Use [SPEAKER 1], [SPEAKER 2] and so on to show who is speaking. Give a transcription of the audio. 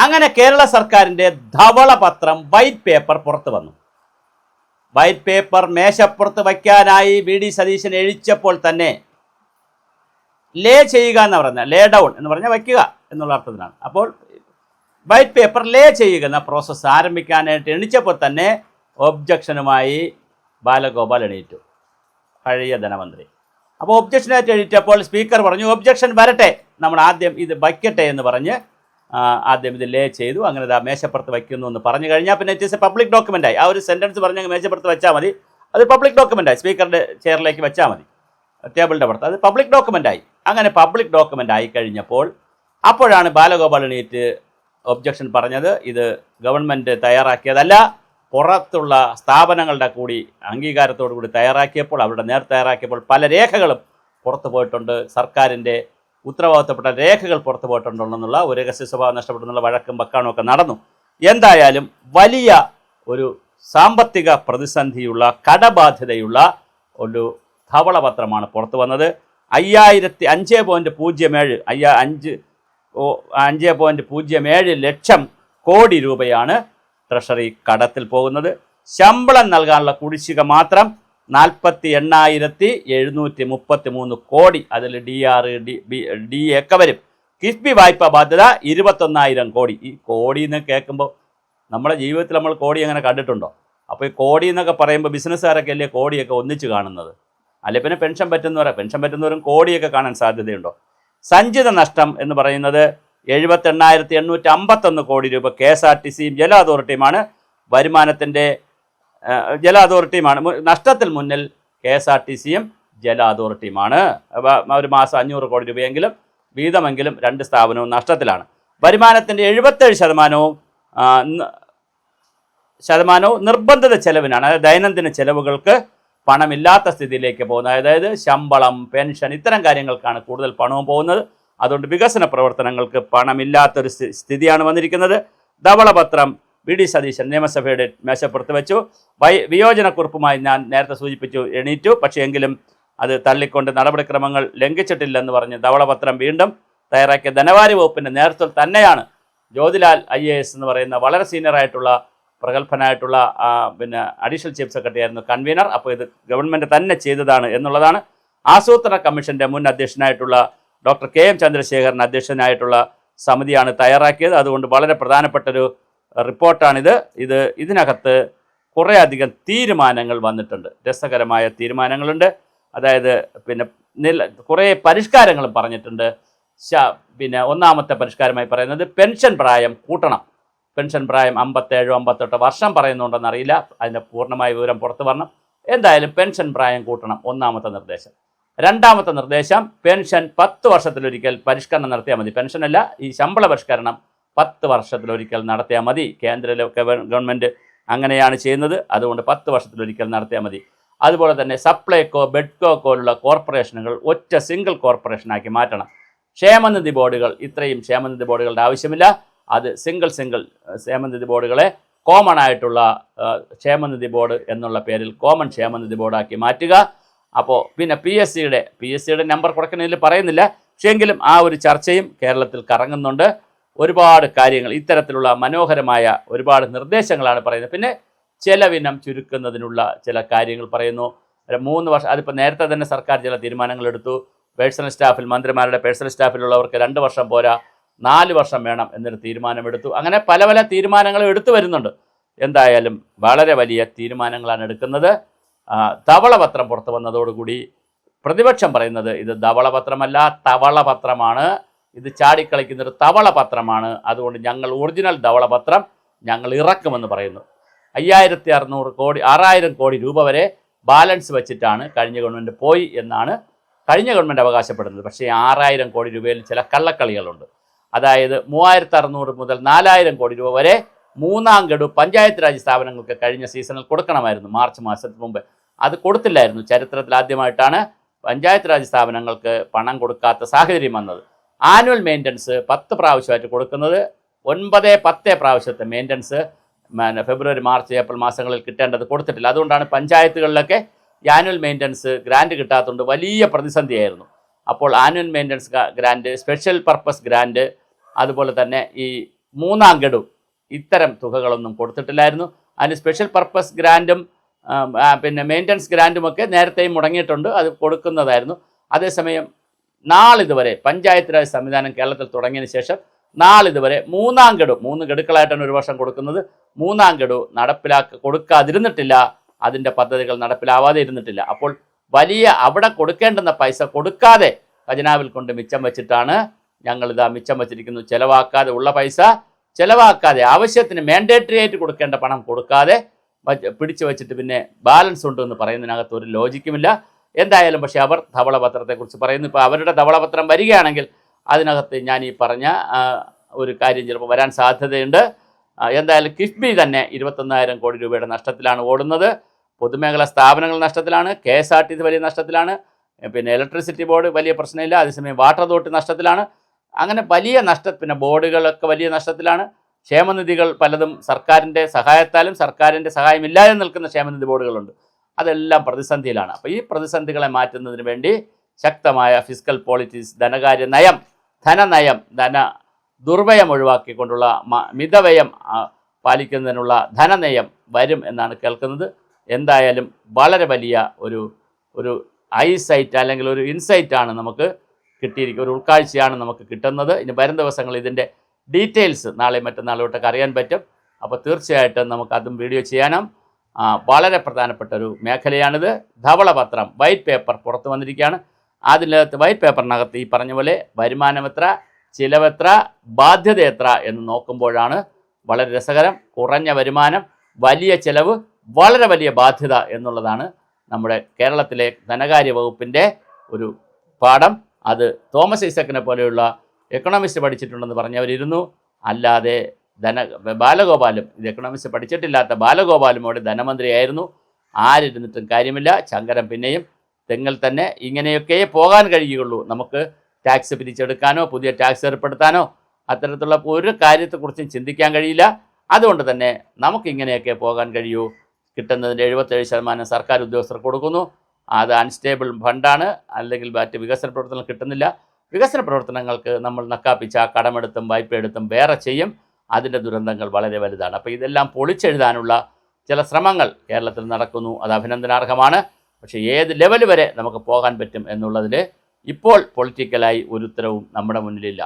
[SPEAKER 1] അങ്ങനെ കേരള സർക്കാരിൻ്റെ ധവളപത്രം white paper പുറത്തു വന്നു. വൈറ്റ് പേപ്പർ മേശപ്പുറത്ത് വയ്ക്കാനായി വി ഡി സതീശൻ എഴിച്ചപ്പോൾ തന്നെ ലേ ചെയ്യുക എന്ന് പറഞ്ഞാൽ ലേ ഡൗൺ എന്ന് പറഞ്ഞാൽ വയ്ക്കുക എന്നുള്ള അർത്ഥത്തിലാണ്. അപ്പോൾ വൈറ്റ് പേപ്പർ ലേ ചെയ്യുക എന്ന പ്രോസസ്സ് ആരംഭിക്കാനായിട്ട് എണിച്ചപ്പോൾ തന്നെ ഒബ്ജക്ഷനുമായി ബാലഗോപാൽ എണീറ്റു, പഴയ ധനമന്ത്രി. അപ്പോൾ ഒബ്ജക്ഷനായിട്ട് എണീറ്റപ്പോൾ സ്പീക്കർ പറഞ്ഞു ഒബ്ജക്ഷൻ വരട്ടെ, നമ്മൾ ആദ്യം ഇത് വയ്ക്കട്ടെ എന്ന് പറഞ്ഞ് ആദ്യം ഇത് ലേ ചെയ്തു. അങ്ങനെ ഇതാ മേശപ്പുറത്ത് വയ്ക്കുന്നു എന്ന് പറഞ്ഞു കഴിഞ്ഞാൽ പിന്നെ ഇറ്റ് ഈസ് എ പബ്ലിക് ഡോക്യുമെൻ്റായി. ആ ഒരു സെൻറ്റൻസ് പറഞ്ഞ് മേശപ്പുറത്ത് വെച്ചാൽ മതി, അത് പബ്ലിക് ഡോക്യുമെൻ്റായി. സ്പീക്കറുടെ ചെയറിലേക്ക് വെച്ചാൽ മതി, ടേബിളിൻ്റെ പുറത്ത്, അത് പബ്ലിക് ഡോക്യുമെൻ്റായി. അങ്ങനെ പബ്ലിക് ഡോക്യുമെൻ്റ് ആയി കഴിഞ്ഞപ്പോൾ അപ്പോഴാണ് ബാലഗോപാൽ എണീറ്റ് ഒബ്ജക്ഷൻ പറഞ്ഞത് ഇത് ഗവൺമെൻറ് തയ്യാറാക്കിയതല്ല, പുറത്തുള്ള സ്ഥാപനങ്ങളുടെ കൂടി അംഗീകാരത്തോടു കൂടി തയ്യാറാക്കിയപ്പോൾ, അവരുടെ തയ്യാറാക്കിയപ്പോൾ പല രേഖകളും പുറത്തു പോയിട്ടുണ്ട്, സർക്കാരിൻ്റെ ഉത്തരവാദിത്തപ്പെട്ട രേഖകൾ പുറത്തു പോയിട്ടുണ്ടെന്നുള്ള ഒരു രഹസ്യ സ്വഭാവം നഷ്ടപ്പെടുന്നുള്ള വഴക്കും വക്കാണും ഒക്കെ നടന്നു. എന്തായാലും വലിയ ഒരു സാമ്പത്തിക പ്രതിസന്ധിയുള്ള കടബാധ്യതയുള്ള ഒരു ധവളപത്രമാണ് പുറത്തു വന്നത്. 5.07 ലക്ഷം കോടി രൂപയാണ് ട്രഷറി കടത്തിൽ പോകുന്നത്. ശമ്പളം നൽകാനുള്ള കുടിശ്ശിക മാത്രം 48,733 കോടി. അതിൽ DR, DA ഒക്കെ വരും. കിഫ്ബി വായ്പാ ബാധ്യത 21,000 കോടി. ഈ കോടി എന്ന് കേൾക്കുമ്പോൾ നമ്മുടെ ജീവിതത്തിൽ നമ്മൾ കോടി അങ്ങനെ കണ്ടിട്ടുണ്ടോ? അപ്പോൾ ഈ കോടി എന്നൊക്കെ പറയുമ്പോൾ ബിസിനസ്സുകാരൊക്കെ അല്ലേ കോടിയൊക്കെ ഒന്നിച്ച് കാണുന്നത്? അല്ലെ പിന്നെ പെൻഷൻ പറ്റുന്നവരും കോടിയൊക്കെ കാണാൻ സാധ്യതയുണ്ടോ? സഞ്ചിത നഷ്ടം എന്ന് പറയുന്നത് 78,851 കോടി രൂപ KSRTCയും ജല അതോറിറ്റിയുമാണ്. ജല അതോറിറ്റിയുമാണ് നഷ്ടത്തിൽ മുന്നിൽ. KSRTCയും ജല അതോറിറ്റിയുമാണ്. ഒരു മാസം 500 കോടി രൂപയെങ്കിലും വീതമെങ്കിലും രണ്ട് സ്ഥാപനവും നഷ്ടത്തിലാണ്. വരുമാനത്തിൻ്റെ 77% നിർബന്ധിത ചെലവിനാണ്. അതായത് ദൈനംദിന ചെലവുകൾക്ക് പണമില്ലാത്ത സ്ഥിതിയിലേക്ക് പോകുന്നത്. അതായത് ശമ്പളം, പെൻഷൻ, ഇത്തരം കാര്യങ്ങൾക്കാണ് കൂടുതൽ പണവും പോകുന്നത്. അതുകൊണ്ട് വികസന പ്രവർത്തനങ്ങൾക്ക് പണമില്ലാത്തൊരു സ്ഥിതിയാണ് വന്നിരിക്കുന്നത്. ധവളപത്രം വി ഡി സതീശൻ നിയമസഭയുടെ മേശപ്പുറത്ത് വെച്ചു. വിയോജനക്കുറിപ്പുമായി ഞാൻ നേരത്തെ സൂചിപ്പിച്ചു എണീറ്റു. പക്ഷേ എങ്കിലും അത് തള്ളിക്കൊണ്ട് നടപടിക്രമങ്ങൾ ലംഘിച്ചിട്ടില്ലെന്ന് പറഞ്ഞ് ധവളപത്രം വീണ്ടും തയ്യാറാക്കിയ ധനകാര്യ വകുപ്പിൻ്റെ നേതൃത്വത്തിൽ തന്നെയാണ് ജ്യോതിലാൽ IAS എന്ന് പറയുന്ന വളരെ സീനിയറായിട്ടുള്ള പ്രഗത്ഭനായിട്ടുള്ള അഡീഷണൽ ചീഫ് സെക്രട്ടറി ആയിരുന്നു കൺവീനർ. അപ്പോൾ ഇത് ഗവൺമെൻറ് തന്നെ ചെയ്തതാണ് എന്നുള്ളതാണ്. ആസൂത്രണ കമ്മീഷൻ്റെ മുൻ അധ്യക്ഷനായിട്ടുള്ള ഡോക്ടർ KM ചന്ദ്രശേഖരൻ അധ്യക്ഷനായിട്ടുള്ള സമിതിയാണ് തയ്യാറാക്കിയത്. അതുകൊണ്ട് വളരെ പ്രധാനപ്പെട്ടൊരു റിപ്പോർട്ടാണിത്. ഇതിനകത്ത് കുറേയധികം തീരുമാനങ്ങൾ വന്നിട്ടുണ്ട്, രസകരമായ തീരുമാനങ്ങളുണ്ട്. അതായത് കുറേ പരിഷ്കാരങ്ങളും പറഞ്ഞിട്ടുണ്ട്. ഒന്നാമത്തെ പരിഷ്കാരമായി പറയുന്നത് പെൻഷൻ പ്രായം കൂട്ടണം. പെൻഷൻ പ്രായം 57, 58 വർഷം പറയുന്നുണ്ടെന്നറിയില്ല, അതിൻ്റെ പൂർണ്ണമായ വിവരം പുറത്തു വരണം. എന്തായാലും പെൻഷൻ പ്രായം കൂട്ടണം, ഒന്നാമത്തെ നിർദ്ദേശം. രണ്ടാമത്തെ നിർദ്ദേശം പെൻഷൻ 10 വർഷത്തിലൊരിക്കൽ പരിഷ്കരണം നടത്തിയാൽ മതി. പെൻഷനല്ല, ഈ ശമ്പള പരിഷ്കരണം 10 വർഷത്തിലൊരിക്കൽ നടത്തിയാൽ മതി. കേന്ദ്ര ഗവൺമെൻറ് അങ്ങനെയാണ് ചെയ്യുന്നത്. അതുകൊണ്ട് 10 വർഷത്തിലൊരിക്കൽ നടത്തിയാൽ മതി. അതുപോലെ തന്നെ സപ്ലൈകോ, ബെഡ്കോ പോലുള്ള കോർപ്പറേഷനുകൾ ഒറ്റ സിംഗിൾ കോർപ്പറേഷനാക്കി മാറ്റണം. ക്ഷേമനിധി ബോർഡുകൾ, ഇത്രയും ക്ഷേമനിധി ബോർഡുകളുടെ ആവശ്യമില്ല. അത് സിംഗിൾ ക്ഷേമനിധി ബോർഡുകളെ കോമൺ ആയിട്ടുള്ള ക്ഷേമനിധി ബോർഡ് എന്നുള്ള പേരിൽ കോമൺ ക്ഷേമനിധി ബോർഡാക്കി മാറ്റുക. അപ്പോൾ പിന്നെ PSCയുടെ നമ്പർ കുറയ്ക്കുന്നതിൽ പറയുന്നില്ല, പക്ഷേ എങ്കിലും ആ ഒരു ചർച്ചയും കേരളത്തിൽ കറങ്ങുന്നുണ്ട്. ഒരുപാട് കാര്യങ്ങൾ, ഇത്തരത്തിലുള്ള മനോഹരമായ ഒരുപാട് നിർദ്ദേശങ്ങളാണ് പറയുന്നത്. പിന്നെ ചെലവിനം ചുരുക്കുന്നതിനുള്ള ചില കാര്യങ്ങൾ പറയുന്നു. 3 വർഷം, അതിപ്പോൾ നേരത്തെ തന്നെ സർക്കാർ ചില തീരുമാനങ്ങൾ എടുത്തു. പേഴ്സണൽ സ്റ്റാഫിൽ, മന്ത്രിമാരുടെ പേഴ്സണൽ സ്റ്റാഫിലുള്ളവർക്ക് 2 വർഷം പോരാ, 4 വർഷം വേണം എന്നൊരു തീരുമാനമെടുത്തു. അങ്ങനെ പല പല തീരുമാനങ്ങളും എടുത്തു വരുന്നുണ്ട്. എന്തായാലും വളരെ വലിയ തീരുമാനങ്ങളാണ് എടുക്കുന്നത്. ധവളപത്രം പുറത്തു വന്നതോടുകൂടി പ്രതിപക്ഷം പറയുന്നത് ഇത് ധവളപത്രമല്ല, തവളപത്രമാണ്, ഇത് ചാടിക്കളിക്കുന്നൊരു തവളപത്രമാണ്, അതുകൊണ്ട് ഞങ്ങൾ ഒറിജിനൽ ധവളപത്രം ഞങ്ങൾ ഇറക്കുമെന്ന് പറയുന്നു. 6,000 കോടി രൂപ വരെ ബാലൻസ് വെച്ചിട്ടാണ് കഴിഞ്ഞ ഗവൺമെൻറ് പോയി എന്നാണ് കഴിഞ്ഞ ഗവൺമെൻറ് അവകാശപ്പെടുന്നത്. പക്ഷേ 6,000 കോടി രൂപയിൽ ചില കള്ളക്കളികളുണ്ട്. അതായത് 3,600 മുതൽ 4,000 കോടി രൂപ വരെ മൂന്നാം ഗഡു പഞ്ചായത്ത് രാജ് സ്ഥാപനങ്ങൾക്ക് കഴിഞ്ഞ സീസണിൽ കൊടുക്കണമായിരുന്നു, മാർച്ച് മാസത്തിന് മുമ്പ്. അത് കൊടുത്തില്ലായിരുന്നു. ചരിത്രത്തിൽ ആദ്യമായിട്ടാണ് പഞ്ചായത്ത് രാജ് സ്ഥാപനങ്ങൾക്ക് പണം കൊടുക്കാത്ത സാഹചര്യം വന്നത്. ആനുവൽ മെയിൻ്റനൻസ് 10 പ്രാവശ്യമായിട്ട് കൊടുക്കുന്നത് 9-10 പ്രാവശ്യത്തെ മെയിൻ്റനൻസ് ഫെബ്രുവരി, മാർച്ച്, ഏപ്രിൽ മാസങ്ങളിൽ കിട്ടേണ്ടത് കൊടുത്തിട്ടില്ല. അതുകൊണ്ടാണ് പഞ്ചായത്തുകളിലൊക്കെ ഈ ആനുവൽ മെയിൻ്റനൻസ് ഗ്രാൻറ്റ് കിട്ടാത്തതുകൊണ്ട് വലിയ പ്രതിസന്ധിയായിരുന്നു. അപ്പോൾ annual maintenance grant, special purpose grant, അതുപോലെ തന്നെ ഈ മൂന്നാം ഗഡു ഇത്തരം തുകകളൊന്നും കൊടുത്തിട്ടില്ലായിരുന്നു. അതിന് സ്പെഷ്യൽ പർപ്പസ് ഗ്രാൻറ്റും പിന്നെ മെയിൻ്റനൻസ് ഗ്രാൻറ്റുമൊക്കെ നേരത്തെയും മുടങ്ങിയിട്ടുണ്ട്, അത് കൊടുക്കുന്നതായിരുന്നു. അതേസമയം നാളിതുവരെ പഞ്ചായത്ത് രാജ് സംവിധാനം കേരളത്തിൽ തുടങ്ങിയതിന് ശേഷം നാളിതുവരെ മൂന്നാം ഗഡു 3 ഗഡുക്കളായിട്ടാണ് ഒരു വർഷം കൊടുക്കുന്നത്. മൂന്നാം ഗഡു കൊടുക്കാതിരുന്നിട്ടില്ല, അതിൻ്റെ പദ്ധതികൾ നടപ്പിലാവാതെ ഇരുന്നിട്ടില്ല. അപ്പോൾ വലിയ അവിടെ കൊടുക്കേണ്ടുന്ന പൈസ കൊടുക്കാതെ ഖജനാവിൽ കൊണ്ട് മിച്ചം വെച്ചിട്ടാണ് ഞങ്ങളിതാ മിച്ചം വച്ചിരിക്കുന്നു. ചിലവാക്കാതെ ഉള്ള പൈസ ചിലവാക്കാതെ ആവശ്യത്തിന് മാൻഡേറ്ററി ആയിട്ട് കൊടുക്കേണ്ട പണം കൊടുക്കാതെ പിടിച്ചു വെച്ചിട്ട് പിന്നെ ബാലൻസ് ഉണ്ട് എന്ന് പറയുന്നതിനകത്ത് ഒരു ലോജിക്കുമില്ല. എന്തായാലും പക്ഷേ അവർ ധവളപത്രത്തെക്കുറിച്ച് പറയുന്നു. ഇപ്പോൾ അവരുടെ ധവളപത്രം വരികയാണെങ്കിൽ അതിനകത്ത് ഞാൻ ഈ പറഞ്ഞ ഒരു കാര്യം ചിലപ്പോൾ വരാൻ സാധ്യതയുണ്ട്. എന്തായാലും കിഫ്ബി തന്നെ 21,000 കോടി രൂപയുടെ നഷ്ടത്തിലാണ് ഓടുന്നത്. പൊതുമേഖലാ സ്ഥാപനങ്ങൾ നഷ്ടത്തിലാണ്, KSRTC വലിയ നഷ്ടത്തിലാണ്, പിന്നെ ഇലക്ട്രിസിറ്റി ബോർഡ് വലിയ പ്രശ്നമില്ല, അതേസമയം വാട്ടർ അതോറിറ്റി നഷ്ടത്തിലാണ്. അങ്ങനെ വലിയ പിന്നെ ബോർഡുകളൊക്കെ വലിയ നഷ്ടത്തിലാണ്. ക്ഷേമനിധികൾ പലതും സർക്കാരിൻ്റെ സഹായത്താലും സർക്കാരിൻ്റെ സഹായമില്ലാതെ നിൽക്കുന്ന ക്ഷേമനിധി ബോർഡുകളുണ്ട്, അതെല്ലാം പ്രതിസന്ധിയിലാണ്. അപ്പോൾ ഈ പ്രതിസന്ധികളെ മാറ്റുന്നതിന് വേണ്ടി ശക്തമായ ഫിസ്ക്കൽ പോളിസീസ്, ധനകാര്യ നയം, ധനനയം, ദുർവ്യയം ഒഴിവാക്കിക്കൊണ്ടുള്ള മിതവ്യയം പാലിക്കുന്നതിനുള്ള ധനനയം വരും എന്നാണ് കേൾക്കുന്നത്. എന്തായാലും വളരെ വലിയ ഒരു ഐസൈറ്റ് അല്ലെങ്കിൽ ഒരു ഇൻസൈറ്റാണ് നമുക്ക് കിട്ടിയിരിക്കുക, ഒരു ഉൾക്കാഴ്ചയാണ് നമുക്ക് കിട്ടുന്നത്. ഇനി വരും ദിവസങ്ങൾ ഇതിൻ്റെ ഡീറ്റെയിൽസ് നാളെ മറ്റന്നാളോട്ടൊക്കെ അറിയാൻ പറ്റും. അപ്പോൾ തീർച്ചയായിട്ടും നമുക്കതും വീഡിയോ ചെയ്യാനും വളരെ പ്രധാനപ്പെട്ട ഒരു മേഖലയാണിത്. ധവളപത്രം വൈറ്റ് പേപ്പർ പുറത്തു വന്നിരിക്കുകയാണ്. അതിനകത്ത് വൈറ്റ് പേപ്പറിനകത്ത് ഈ പറഞ്ഞ പോലെ വരുമാനം എത്ര, ചിലവെത്ര, ബാധ്യത എത്ര എന്ന് നോക്കുമ്പോഴാണ് വളരെ രസകരം. കുറഞ്ഞ വരുമാനം, വലിയ ചിലവ്, വളരെ വലിയ ബാധ്യത എന്നുള്ളതാണ് നമ്മുടെ കേരളത്തിലെ ധനകാര്യ വകുപ്പിൻ്റെ ഒരു പാഠം. അത് തോമസ് ഐസക്കിനെ പോലെയുള്ള എക്കണോമിസ്റ്റ് പഠിച്ചിട്ടുണ്ടെന്ന് പറഞ്ഞവരിരുന്നു. അല്ലാതെ ബാലഗോപാലും, ഇത് എക്കണോമിസ്റ്റ് പഠിച്ചിട്ടില്ലാത്ത ബാലഗോപാലും അവിടെ ധനമന്ത്രിയായിരുന്നു. ആരിരുന്നിട്ടും കാര്യമില്ല. ശങ്കരൻ പിന്നെയും തെങ്ങിൽ തന്നെ ഇങ്ങനെയൊക്കെ പോകാൻ കഴിയുകയുള്ളൂ. നമുക്ക് ടാക്സ് പിരിച്ചെടുക്കാനോ പുതിയ ടാക്സ് ഏർപ്പെടുത്താനോ അത്തരത്തിലുള്ള ഒരു കാര്യത്തെക്കുറിച്ചും ചിന്തിക്കാൻ കഴിയില്ല. അതുകൊണ്ട് തന്നെ നമുക്കിങ്ങനെയൊക്കെ പോകാൻ കഴിയൂ. കിട്ടുന്നതിൻ്റെ 77% സർക്കാർ ഉദ്യോഗസ്ഥർ കൊടുക്കുന്നു. അത് അൺസ്റ്റേബിൾ ഫണ്ടാണ്, അല്ലെങ്കിൽ മറ്റ് വികസന പ്രവർത്തനങ്ങൾ കിട്ടുന്നില്ല. വികസന പ്രവർത്തനങ്ങൾക്ക് നമ്മൾ നക്കാപ്പിച്ച കടമെടുത്തും വായ്പയെടുത്തും വേറെ ചെയ്യും. അതിൻ്റെ ദുരന്തങ്ങൾ വളരെ വലുതാണ്. അപ്പോൾ ഇതെല്ലാം പൊളിച്ചെഴുതാനുള്ള ചില ശ്രമങ്ങൾ കേരളത്തിൽ നടക്കുന്നു. അത് അഭിനന്ദനാർഹമാണ്. പക്ഷേ ഏത് ലെവൽ വരെ നമുക്ക് പോകാൻ പറ്റും എന്നുള്ളതിൽ ഇപ്പോൾ പൊളിറ്റിക്കലായി ഒരു ഉത്തരവും നമ്മുടെ മുന്നിലില്ല.